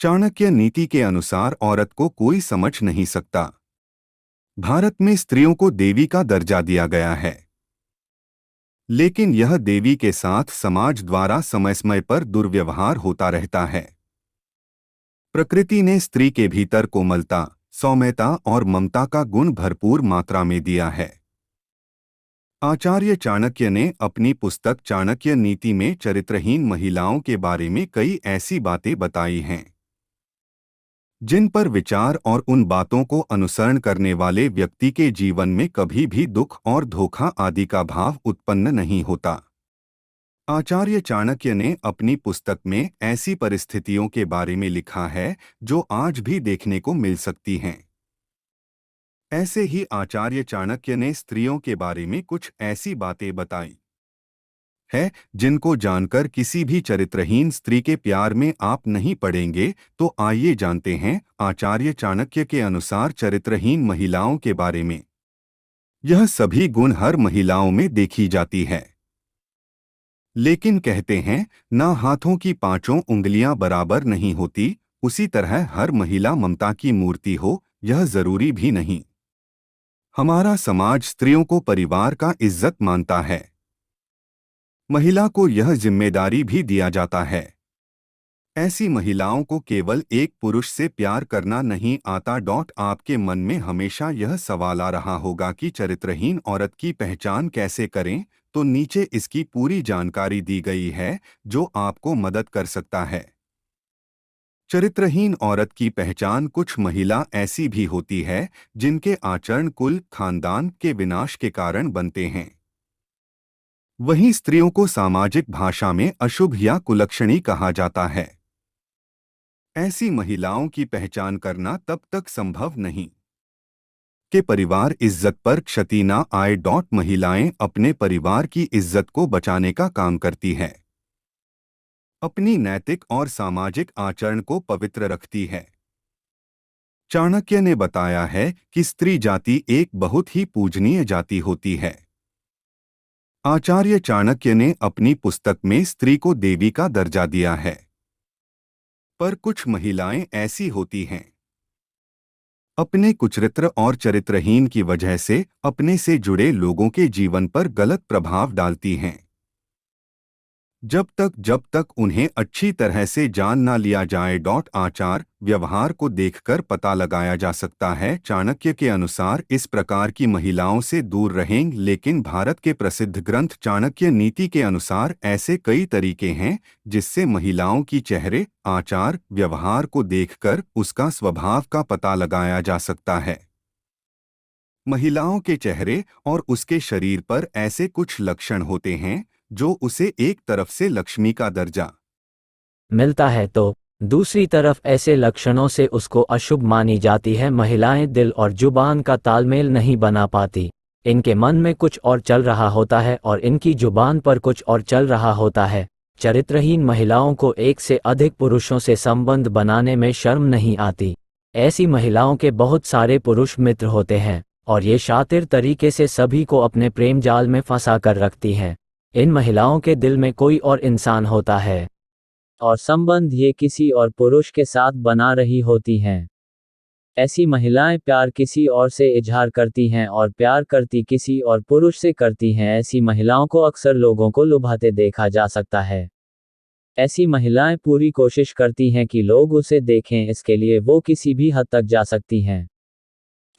चाणक्य नीति के अनुसार औरत को कोई समझ नहीं सकता। भारत में स्त्रियों को देवी का दर्जा दिया गया है, लेकिन यह देवी के साथ समाज द्वारा समय समय पर दुर्व्यवहार होता रहता है। प्रकृति ने स्त्री के भीतर कोमलता, सौम्यता और ममता का गुण भरपूर मात्रा में दिया है। आचार्य चाणक्य ने अपनी पुस्तक चाणक्य नीति में चरित्रहीन महिलाओं के बारे में कई ऐसी बातें बताई हैं जिन पर विचार और उन बातों को अनुसरण करने वाले व्यक्ति के जीवन में कभी भी दुख और धोखा आदि का भाव उत्पन्न नहीं होता। आचार्य चाणक्य ने अपनी पुस्तक में ऐसी परिस्थितियों के बारे में लिखा है जो आज भी देखने को मिल सकती हैं। ऐसे ही आचार्य चाणक्य ने स्त्रियों के बारे में कुछ ऐसी बातें बताई है जिनको जानकर किसी भी चरित्रहीन स्त्री के प्यार में आप नहीं पड़ेंगे। तो आइए जानते हैं आचार्य चाणक्य के अनुसार चरित्रहीन महिलाओं के बारे में। यह सभी गुण हर महिलाओं में देखी जाती है, लेकिन कहते हैं ना हाथों की पांचों उंगलियां बराबर नहीं होती, उसी तरह हर महिला ममता की मूर्ति हो यह जरूरी भी नहीं। हमारा समाज स्त्रियों को परिवार का इज्जत मानता है। महिला को यह जिम्मेदारी भी दिया जाता है। ऐसी महिलाओं को केवल एक पुरुष से प्यार करना नहीं आता। आपके मन में हमेशा यह सवाल आ रहा होगा कि चरित्रहीन औरत की पहचान कैसे करें, तो नीचे इसकी पूरी जानकारी दी गई है जो आपको मदद कर सकता है। चरित्रहीन औरत की पहचान कुछ महिला ऐसी भी होती है जिनके आचरण कुल खानदान के विनाश के कारण बनते हैं। वहीं स्त्रियों को सामाजिक भाषा में अशुभ या कुलक्षणी कहा जाता है। ऐसी महिलाओं की पहचान करना तब तक संभव नहीं कि परिवार इज्जत पर क्षति न आए। महिलाएं अपने परिवार की इज्जत को बचाने का काम करती है, अपनी नैतिक और सामाजिक आचरण को पवित्र रखती है। चाणक्य ने बताया है कि स्त्री जाति एक बहुत ही पूजनीय जाति होती है। आचार्य चाणक्य ने अपनी पुस्तक में स्त्री को देवी का दर्जा दिया है, पर कुछ महिलाएं ऐसी होती हैं अपने कुचरित्र और चरित्रहीन की वजह से अपने से जुड़े लोगों के जीवन पर गलत प्रभाव डालती हैं। जब तक उन्हें अच्छी तरह से जान ना लिया जाए। आचार व्यवहार को देखकर पता लगाया जा सकता है। चाणक्य के अनुसार इस प्रकार की महिलाओं से दूर रहें, लेकिन भारत के प्रसिद्ध ग्रंथ चाणक्य नीति के अनुसार ऐसे कई तरीके हैं जिससे महिलाओं की चेहरे, आचार व्यवहार को देखकर उसका स्वभाव का पता लगाया जा सकता है। महिलाओं के चेहरे और उसके शरीर पर ऐसे कुछ लक्षण होते हैं जो उसे एक तरफ से लक्ष्मी का दर्जा मिलता है तो दूसरी तरफ ऐसे लक्षणों से उसको अशुभ मानी जाती है। महिलाएं दिल और जुबान का तालमेल नहीं बना पाती। इनके मन में कुछ और चल रहा होता है और इनकी जुबान पर कुछ और चल रहा होता है। चरित्रहीन महिलाओं को एक से अधिक पुरुषों से संबंध बनाने में शर्म नहीं आती। ऐसी महिलाओं के बहुत सारे पुरुष मित्र होते हैं और ये शातिर तरीके से सभी को अपने प्रेम जाल में फंसा कर रखती हैं। इन महिलाओं के दिल में कोई और इंसान होता है और संबंध ये किसी और पुरुष के साथ बना रही होती हैं। ऐसी महिलाएं प्यार किसी और से इजहार करती हैं और प्यार करती किसी और पुरुष से करती हैं। ऐसी महिलाओं को अक्सर लोगों को लुभाते देखा जा सकता है। ऐसी महिलाएं पूरी कोशिश करती हैं कि लोग उसे देखें, इसके लिए वो किसी भी हद तक जा सकती हैं।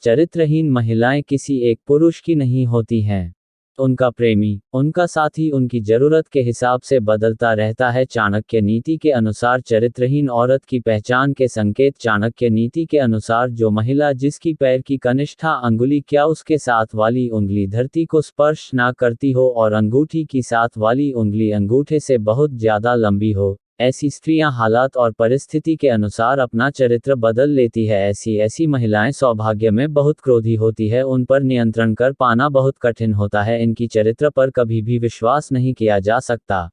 चरित्रहीन महिलाएं किसी एक पुरुष की नहीं होती हैं। उनका प्रेमी, उनका साथी उनकी जरूरत के हिसाब से बदलता रहता है। चाणक्य नीति के अनुसार चरित्रहीन औरत की पहचान के संकेत। चाणक्य नीति के अनुसार जो महिला जिसकी पैर की कनिष्ठा अंगुली क्या उसके साथ वाली उंगली धरती को स्पर्श ना करती हो और अंगूठी की साथ वाली उंगली अंगूठे से बहुत ज्यादा लंबी हो, ऐसी स्त्रियां हालात और परिस्थिति के अनुसार अपना चरित्र बदल लेती है। ऐसी महिलाएं सौभाग्य में बहुत क्रोधी होती है। उन पर नियंत्रण कर पाना बहुत कठिन होता है। इनकी चरित्र पर कभी भी विश्वास नहीं किया जा सकता।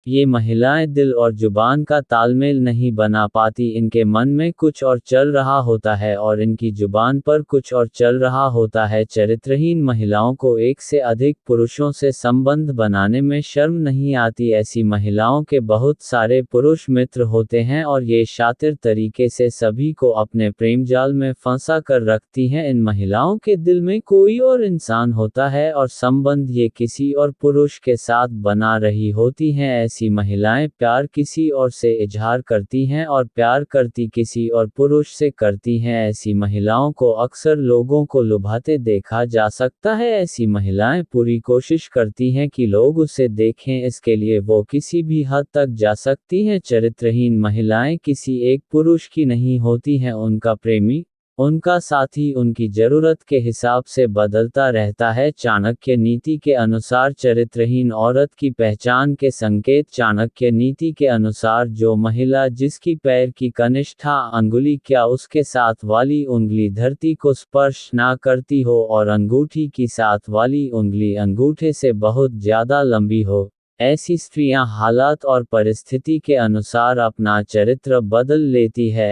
ये महिलाएं दिल और जुबान का तालमेल नहीं बना पाती, इनके मन में कुछ और चल रहा होता है और इनकी जुबान पर कुछ और चल रहा होता है। चरित्रहीन महिलाओं को एक से अधिक पुरुषों से संबंध बनाने में शर्म नहीं आती। ऐसी महिलाओं के बहुत सारे पुरुष मित्र होते हैं और ये शातिर तरीके से सभी को अपने प्रेम जाल में फंसा कर रखती हैं। इन महिलाओं के दिल में कोई और इंसान होता है और संबंध ये किसी और पुरुष के साथ बना रही होती हैं। ऐसी महिलाएं प्यार किसी और से इजहार करती हैं और प्यार करती किसी और पुरुष से करती हैं। ऐसी महिलाओं को अक्सर लोगों को लुभाते देखा जा सकता है। ऐसी महिलाएं पूरी कोशिश करती हैं कि लोग उसे देखें, इसके लिए वो किसी भी हद तक जा सकती हैं। चरित्रहीन महिलाएं किसी एक पुरुष की नहीं होती हैं, उनका प्रेमी, उनका साथी उनकी जरूरत के हिसाब से बदलता रहता है। चाणक्य नीति के अनुसार चरित्रहीन औरत की पहचान के संकेत। चाणक्य नीति के अनुसार जो महिला जिसकी पैर की कनिष्ठा अंगुली क्या उसके साथ वाली उंगली धरती को स्पर्श ना करती हो और अंगूठी की साथ वाली उंगली अंगूठे से बहुत ज्यादा लंबी हो, ऐसी स्त्रियां हालात और परिस्थिति के अनुसार अपना चरित्र बदल लेती है।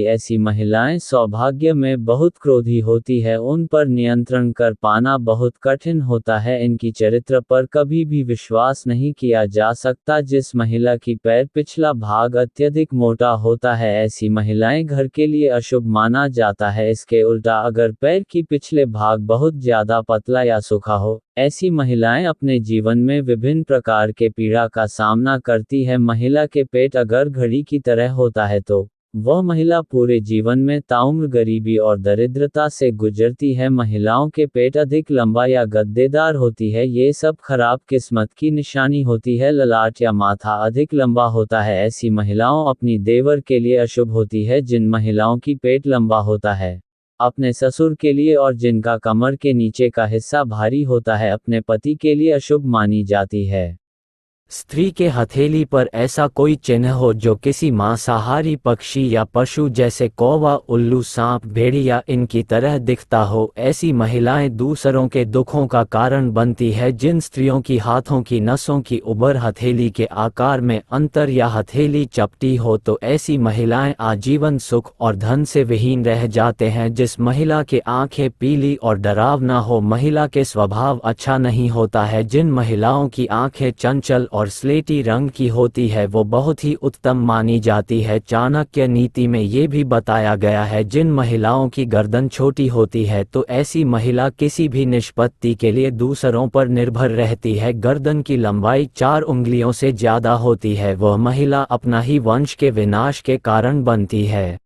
ऐसी महिलाएं सौभाग्य में बहुत क्रोधी होती है, उन पर नियंत्रण कर पाना बहुत कठिन होता है। इनकी चरित्र पर कभी भी विश्वास नहीं किया जा सकता। जिस महिला की पैर पिछला भाग अत्यधिक मोटा होता है, ऐसी महिलाएं घर के लिए अशुभ माना जाता है। इसके उल्टा अगर पैर की पिछले भाग बहुत ज्यादा पतला या सूखा हो, ऐसी महिलाएं अपने जीवन में विभिन्न प्रकार के पीड़ा का सामना करती है। महिला के पेट अगर घड़ी की तरह होता है तो वह महिला पूरे जीवन में ताउम्र गरीबी और दरिद्रता से गुजरती है। महिलाओं के पेट अधिक लंबा या गद्देदार होती है, ये सब खराब किस्मत की निशानी होती है। ललाट या माथा अधिक लंबा होता है, ऐसी महिलाओं अपनी देवर के लिए अशुभ होती है। जिन महिलाओं की पेट लंबा होता है अपने ससुर के लिए और जिनका कमर के नीचे का हिस्सा भारी होता है अपने पति के लिए अशुभ मानी जाती है। स्त्री के हथेली पर ऐसा कोई चिन्ह हो जो किसी मांसाहारी पक्षी या पशु जैसे कौवा, उल्लू, सांप, भेड़िया इनकी तरह दिखता हो, ऐसी महिलाएं दूसरों के दुखों का कारण बनती है। जिन स्त्रियों की हाथों की नसों की उबर हथेली के आकार में अंतर या हथेली चपटी हो तो ऐसी महिलाएं आजीवन सुख और धन से विहीन रह जाते हैं। जिस महिला की आंखें पीली और डरावना हो, महिला के स्वभाव अच्छा नहीं होता है। जिन महिलाओं की आंखें चंचल और स्लेटी रंग की होती है वो बहुत ही उत्तम मानी जाती है। चाणक्य नीति में ये भी बताया गया है जिन महिलाओं की गर्दन छोटी होती है तो ऐसी महिला किसी भी निष्पत्ति के लिए दूसरों पर निर्भर रहती है। गर्दन की लंबाई 4 उंगलियों से ज्यादा होती है, वह महिला अपना ही वंश के विनाश के कारण बनती है।